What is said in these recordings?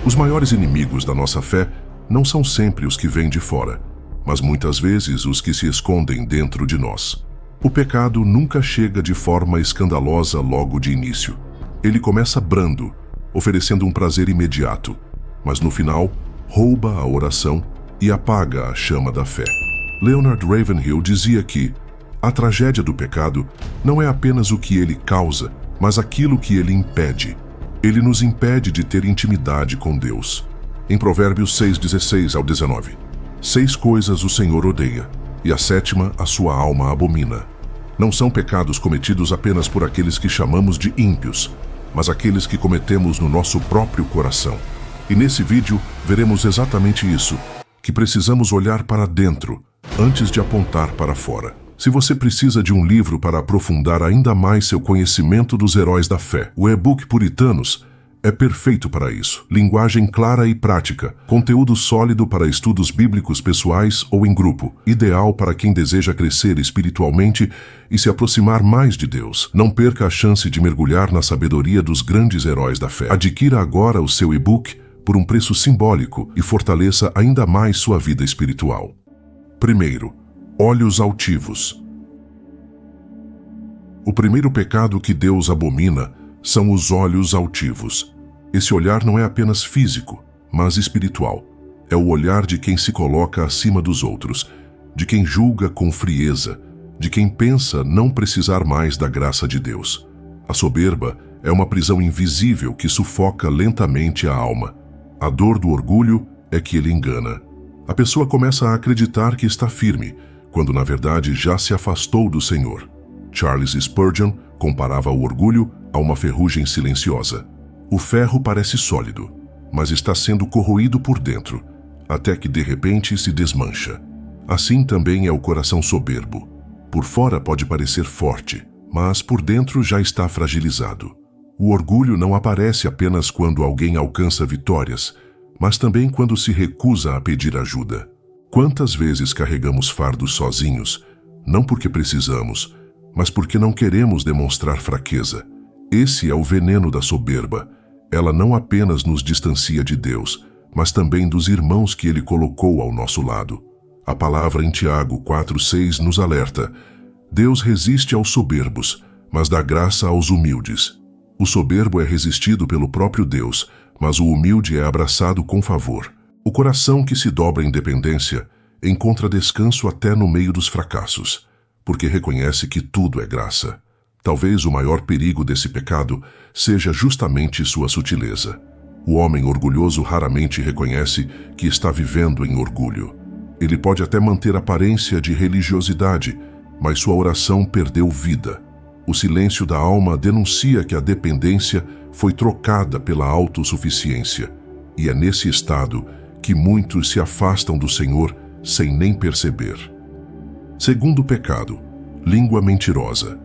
Os maiores inimigos da nossa fé não são sempre os que vêm de fora, mas muitas vezes os que se escondem dentro de nós. O pecado nunca chega de forma escandalosa logo de início. Ele começa brando, oferecendo um prazer imediato, mas no final rouba a oração e apaga a chama da fé. Leonard Ravenhill dizia que a tragédia do pecado não é apenas o que ele causa, mas aquilo que ele impede. Ele nos impede de ter intimidade com Deus. Em Provérbios 6:16 ao 19, 6 coisas o Senhor odeia, e a 7ª a sua alma abomina. Não são pecados cometidos apenas por aqueles que chamamos de ímpios, mas aqueles que cometemos no nosso próprio coração. E nesse vídeo veremos exatamente isso, que precisamos olhar para dentro antes de apontar para fora. Se você precisa de um livro para aprofundar ainda mais seu conhecimento dos heróis da fé, o e-book Puritanos é perfeito para isso. Linguagem clara e prática, conteúdo sólido para estudos bíblicos pessoais ou em grupo, ideal para quem deseja crescer espiritualmente e se aproximar mais de Deus. Não perca a chance de mergulhar na sabedoria dos grandes heróis da fé. Adquira agora o seu e-book por um preço simbólico e fortaleça ainda mais sua vida espiritual. Primeiro, olhos altivos. O primeiro pecado que Deus abomina são os olhos altivos. Esse olhar não é apenas físico, mas espiritual. É o olhar de quem se coloca acima dos outros, de quem julga com frieza, de quem pensa não precisar mais da graça de Deus. A soberba é uma prisão invisível que sufoca lentamente a alma. A dor do orgulho é que ele engana. A pessoa começa a acreditar que está firme, quando na verdade já se afastou do Senhor. Charles Spurgeon comparava o orgulho a uma ferrugem silenciosa. O ferro parece sólido, mas está sendo corroído por dentro, até que de repente se desmancha. Assim também é o coração soberbo. Por fora pode parecer forte, mas por dentro já está fragilizado. O orgulho não aparece apenas quando alguém alcança vitórias, mas também quando se recusa a pedir ajuda. Quantas vezes carregamos fardos sozinhos, não porque precisamos, mas porque não queremos demonstrar fraqueza? Esse é o veneno da soberba. Ela não apenas nos distancia de Deus, mas também dos irmãos que Ele colocou ao nosso lado. A palavra em Tiago 4:6 nos alerta: Deus resiste aos soberbos, mas dá graça aos humildes. O soberbo é resistido pelo próprio Deus, mas o humilde é abraçado com favor. O coração que se dobra em dependência encontra descanso até no meio dos fracassos, porque reconhece que tudo é graça. Talvez o maior perigo desse pecado seja justamente sua sutileza. O homem orgulhoso raramente reconhece que está vivendo em orgulho. Ele pode até manter aparência de religiosidade, mas sua oração perdeu vida. O silêncio da alma denuncia que a dependência foi trocada pela autossuficiência, e é nesse estado que muitos se afastam do Senhor sem nem perceber. Segundo pecado, língua mentirosa.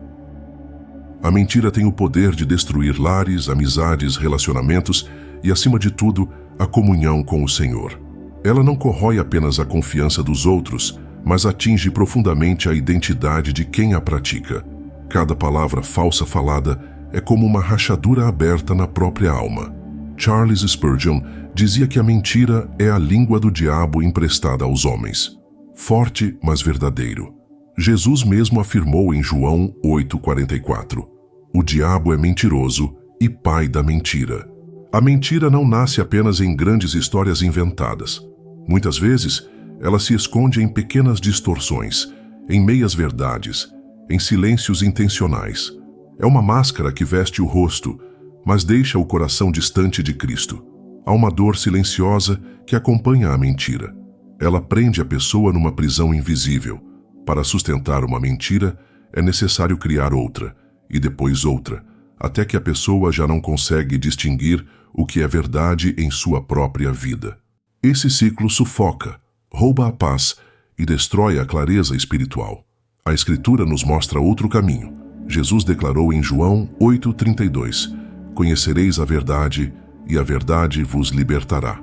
A mentira tem o poder de destruir lares, amizades, relacionamentos e, acima de tudo, a comunhão com o Senhor. Ela não corrói apenas a confiança dos outros, mas atinge profundamente a identidade de quem a pratica. Cada palavra falsa falada é como uma rachadura aberta na própria alma. Charles Spurgeon dizia que a mentira é a língua do diabo emprestada aos homens. Forte, mas verdadeiro. Jesus mesmo afirmou em João 8:44: o diabo é mentiroso e pai da mentira. A mentira não nasce apenas em grandes histórias inventadas. Muitas vezes, ela se esconde em pequenas distorções, em meias-verdades, em silêncios intencionais. É uma máscara que veste o rosto, mas deixa o coração distante de Cristo. Há uma dor silenciosa que acompanha a mentira. Ela prende a pessoa numa prisão invisível. Para sustentar uma mentira, é necessário criar outra, e depois outra, até que a pessoa já não consegue distinguir o que é verdade em sua própria vida. Esse ciclo sufoca, rouba a paz e destrói a clareza espiritual. A Escritura nos mostra outro caminho. Jesus declarou em João 8:32: conhecereis a verdade, e a verdade vos libertará.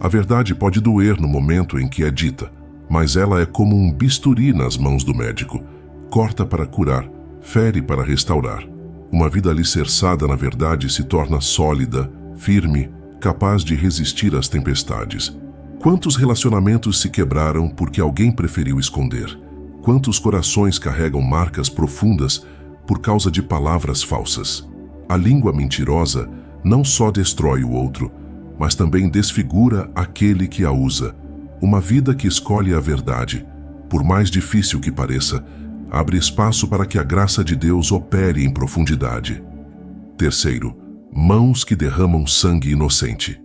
A verdade pode doer no momento em que é dita, mas ela é como um bisturi nas mãos do médico. Corta para curar, fere para restaurar. Uma vida alicerçada na verdade se torna sólida, firme, capaz de resistir às tempestades. Quantos relacionamentos se quebraram porque alguém preferiu esconder? Quantos corações carregam marcas profundas por causa de palavras falsas? A língua mentirosa não só destrói o outro, mas também desfigura aquele que a usa. Uma vida que escolhe a verdade, por mais difícil que pareça, abre espaço para que a graça de Deus opere em profundidade. Terceiro, mãos que derramam sangue inocente.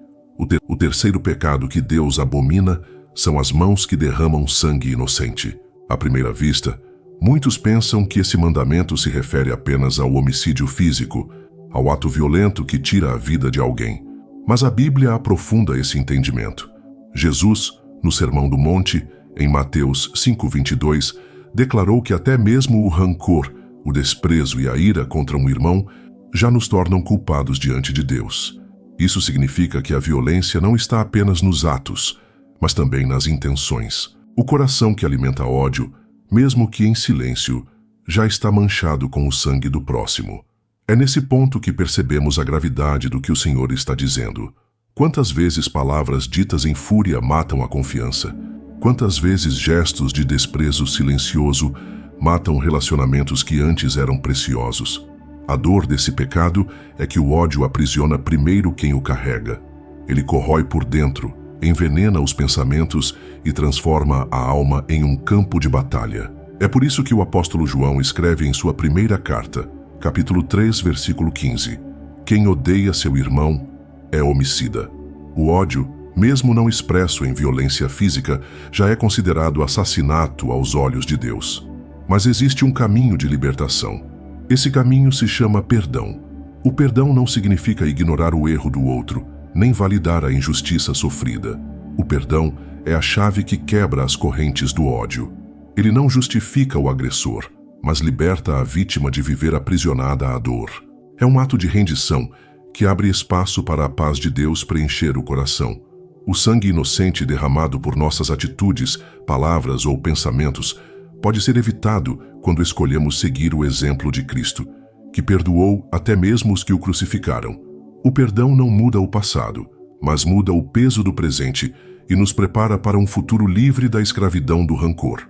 O terceiro pecado que Deus abomina são as mãos que derramam sangue inocente. À primeira vista, muitos pensam que esse mandamento se refere apenas ao homicídio físico, ao ato violento que tira a vida de alguém. Mas a Bíblia aprofunda esse entendimento. Jesus, no Sermão do Monte, em Mateus 5:22, declarou que até mesmo o rancor, o desprezo e a ira contra um irmão já nos tornam culpados diante de Deus. Isso significa que a violência não está apenas nos atos, mas também nas intenções. O coração que alimenta ódio, mesmo que em silêncio, já está manchado com o sangue do próximo. É nesse ponto que percebemos a gravidade do que o Senhor está dizendo. Quantas vezes palavras ditas em fúria matam a confiança? Quantas vezes gestos de desprezo silencioso matam relacionamentos que antes eram preciosos? A dor desse pecado é que o ódio aprisiona primeiro quem o carrega. Ele corrói por dentro, envenena os pensamentos e transforma a alma em um campo de batalha. É por isso que o apóstolo João escreve em sua primeira carta, capítulo 3, versículo 15: quem odeia seu irmão é homicida. O ódio, mesmo não expresso em violência física, já é considerado assassinato aos olhos de Deus. Mas existe um caminho de libertação. Esse caminho se chama perdão. O perdão não significa ignorar o erro do outro, nem validar a injustiça sofrida. O perdão é a chave que quebra as correntes do ódio. Ele não justifica o agressor, mas liberta a vítima de viver aprisionada à dor. É um ato de rendição que abre espaço para a paz de Deus preencher o coração. O sangue inocente derramado por nossas atitudes, palavras ou pensamentos pode ser evitado quando escolhemos seguir o exemplo de Cristo, que perdoou até mesmo os que o crucificaram. O perdão não muda o passado, mas muda o peso do presente e nos prepara para um futuro livre da escravidão do rancor.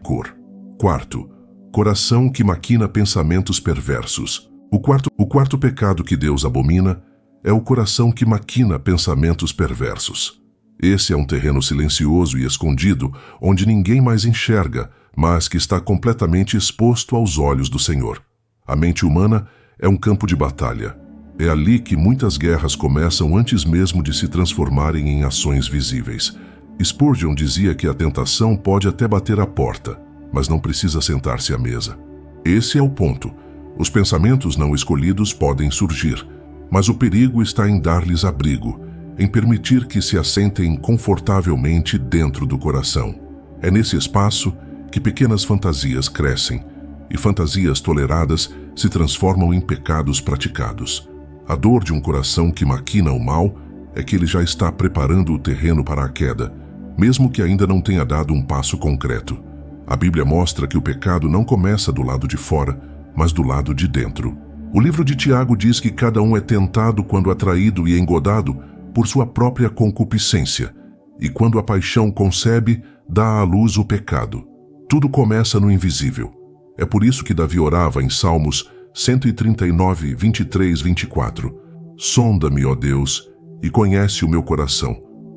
Quarto, coração que maquina pensamentos perversos. O quarto pecado que Deus abomina é o coração que maquina pensamentos perversos. Esse é um terreno silencioso e escondido, onde ninguém mais enxerga, mas que está completamente exposto aos olhos do Senhor. A mente humana é um campo de batalha. É ali que muitas guerras começam antes mesmo de se transformarem em ações visíveis. Spurgeon dizia que a tentação pode até bater à porta, mas não precisa sentar-se à mesa. Esse é o ponto. Os pensamentos não escolhidos podem surgir, mas o perigo está em dar-lhes abrigo, em permitir que se assentem confortavelmente dentro do coração. É nesse espaço que pequenas fantasias crescem, e fantasias toleradas se transformam em pecados praticados. A dor de um coração que maquina o mal é que ele já está preparando o terreno para a queda, mesmo que ainda não tenha dado um passo concreto. A Bíblia mostra que o pecado não começa do lado de fora, mas do lado de dentro. O livro de Tiago diz que cada um é tentado quando atraído e engodado por sua própria concupiscência, e quando a paixão concebe, dá à luz o pecado. Tudo começa no invisível. É por isso que Davi orava em Salmos 139, 23, 24. Sonda-me, ó Deus, e conhece o meu coração.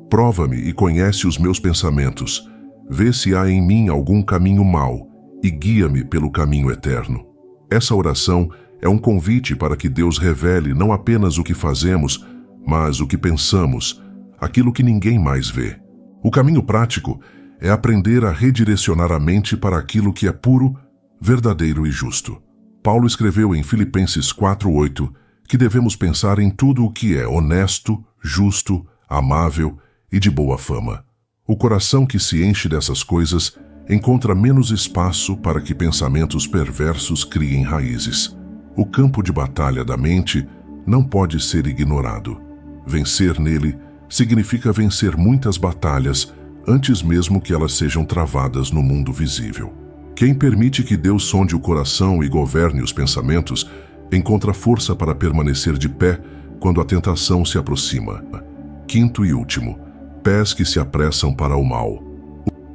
Prova-me e conhece os meus pensamentos. Vê se há em mim algum caminho mau e guia-me pelo caminho eterno. Essa oração é um convite para que Deus revele não apenas o que fazemos, mas o que pensamos, aquilo que ninguém mais vê. O caminho prático é aprender a redirecionar a mente para aquilo que é puro, verdadeiro e justo. Paulo escreveu em Filipenses 4:8 que devemos pensar em tudo o que é honesto, justo, amável e de boa fama. O coração que se enche dessas coisas encontra menos espaço para que pensamentos perversos criem raízes. O campo de batalha da mente não pode ser ignorado. Vencer nele significa vencer muitas batalhas antes mesmo que elas sejam travadas no mundo visível. Quem permite que Deus sonde o coração e governe os pensamentos, encontra força para permanecer de pé quando a tentação se aproxima. Quinto e último, pés que se apressam para o mal.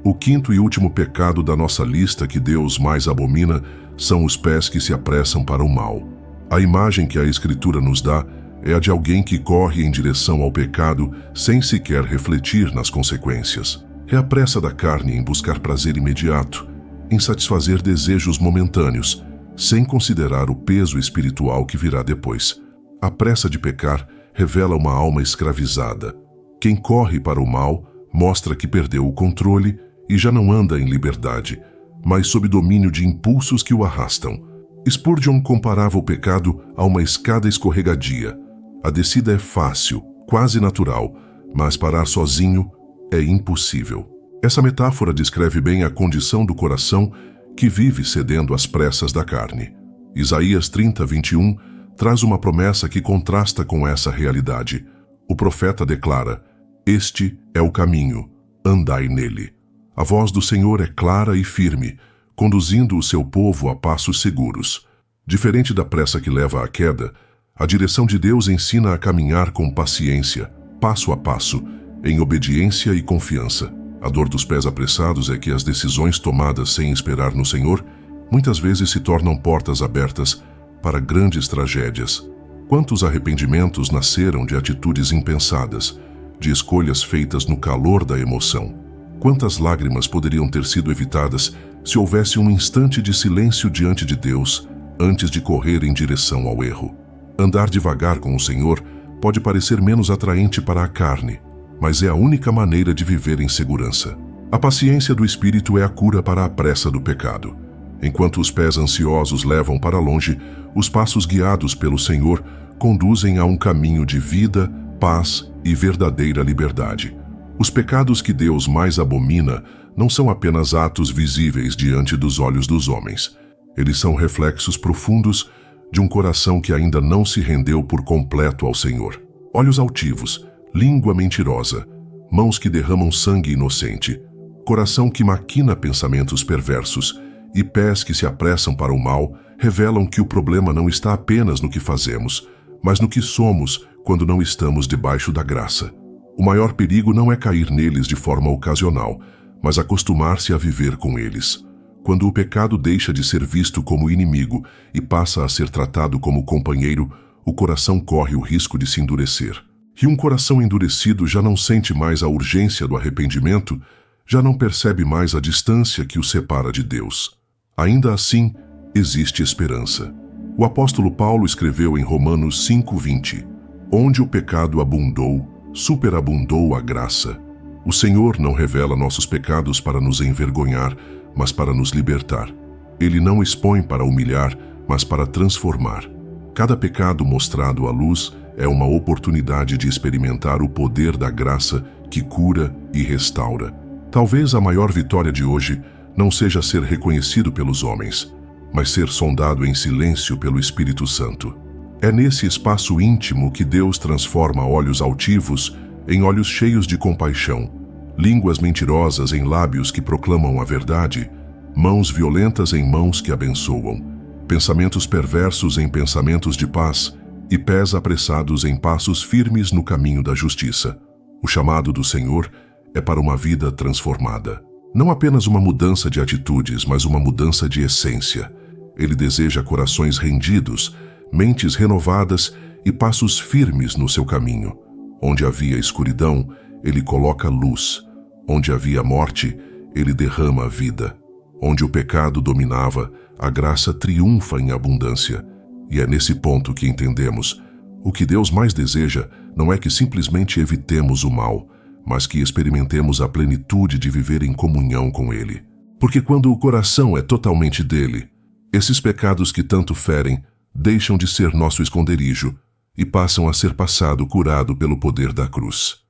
O quinto e último pecado da nossa lista que Deus mais abomina são os pés que se apressam para o mal. A imagem que a Escritura nos dá é a de alguém que corre em direção ao pecado sem sequer refletir nas consequências. É a pressa da carne em buscar prazer imediato, em satisfazer desejos momentâneos, sem considerar o peso espiritual que virá depois. A pressa de pecar revela uma alma escravizada. Quem corre para o mal mostra que perdeu o controle e já não anda em liberdade, mas sob domínio de impulsos que o arrastam. Spurgeon comparava o pecado a uma escada escorregadia. A descida é fácil, quase natural, mas parar sozinho é impossível. Essa metáfora descreve bem a condição do coração que vive cedendo às pressas da carne. Isaías 30:21 traz uma promessa que contrasta com essa realidade. O profeta declara: "Este é o caminho, andai nele." A voz do Senhor é clara e firme, conduzindo o seu povo a passos seguros. Diferente da pressa que leva à queda, a direção de Deus ensina a caminhar com paciência, passo a passo, em obediência e confiança. A dor dos pés apressados é que as decisões tomadas sem esperar no Senhor muitas vezes se tornam portas abertas para grandes tragédias. Quantos arrependimentos nasceram de atitudes impensadas, de escolhas feitas no calor da emoção? Quantas lágrimas poderiam ter sido evitadas se houvesse um instante de silêncio diante de Deus antes de correr em direção ao erro? Andar devagar com o Senhor pode parecer menos atraente para a carne, mas é a única maneira de viver em segurança. A paciência do Espírito é a cura para a pressa do pecado. Enquanto os pés ansiosos levam para longe, os passos guiados pelo Senhor conduzem a um caminho de vida, paz e verdadeira liberdade. Os pecados que Deus mais abomina não são apenas atos visíveis diante dos olhos dos homens. Eles são reflexos profundos de um coração que ainda não se rendeu por completo ao Senhor. Olhos altivos, língua mentirosa, mãos que derramam sangue inocente, coração que maquina pensamentos perversos e pés que se apressam para o mal revelam que o problema não está apenas no que fazemos, mas no que somos quando não estamos debaixo da graça. O maior perigo não é cair neles de forma ocasional, mas acostumar-se a viver com eles. Quando o pecado deixa de ser visto como inimigo e passa a ser tratado como companheiro, o coração corre o risco de se endurecer. E um coração endurecido já não sente mais a urgência do arrependimento, já não percebe mais a distância que o separa de Deus. Ainda assim, existe esperança. O apóstolo Paulo escreveu em Romanos 5:20: "Onde o pecado abundou, superabundou a graça." O Senhor não revela nossos pecados para nos envergonhar, mas para nos libertar. Ele não expõe para humilhar, mas para transformar. Cada pecado mostrado à luz é uma oportunidade de experimentar o poder da graça que cura e restaura. Talvez a maior vitória de hoje não seja ser reconhecido pelos homens, mas ser sondado em silêncio pelo Espírito Santo. É nesse espaço íntimo que Deus transforma olhos altivos em olhos cheios de compaixão, línguas mentirosas em lábios que proclamam a verdade, mãos violentas em mãos que abençoam, pensamentos perversos em pensamentos de paz e pés apressados em passos firmes no caminho da justiça. O chamado do Senhor é para uma vida transformada. Não apenas uma mudança de atitudes, mas uma mudança de essência. Ele deseja corações rendidos, mentes renovadas e passos firmes no seu caminho. Onde havia escuridão, ele coloca luz. Onde havia morte, ele derrama a vida. Onde o pecado dominava, a graça triunfa em abundância. E é nesse ponto que entendemos: o que Deus mais deseja não é que simplesmente evitemos o mal, mas que experimentemos a plenitude de viver em comunhão com Ele. Porque quando o coração é totalmente dele, esses pecados que tanto ferem deixam de ser nosso esconderijo e passam a ser passado curado pelo poder da cruz.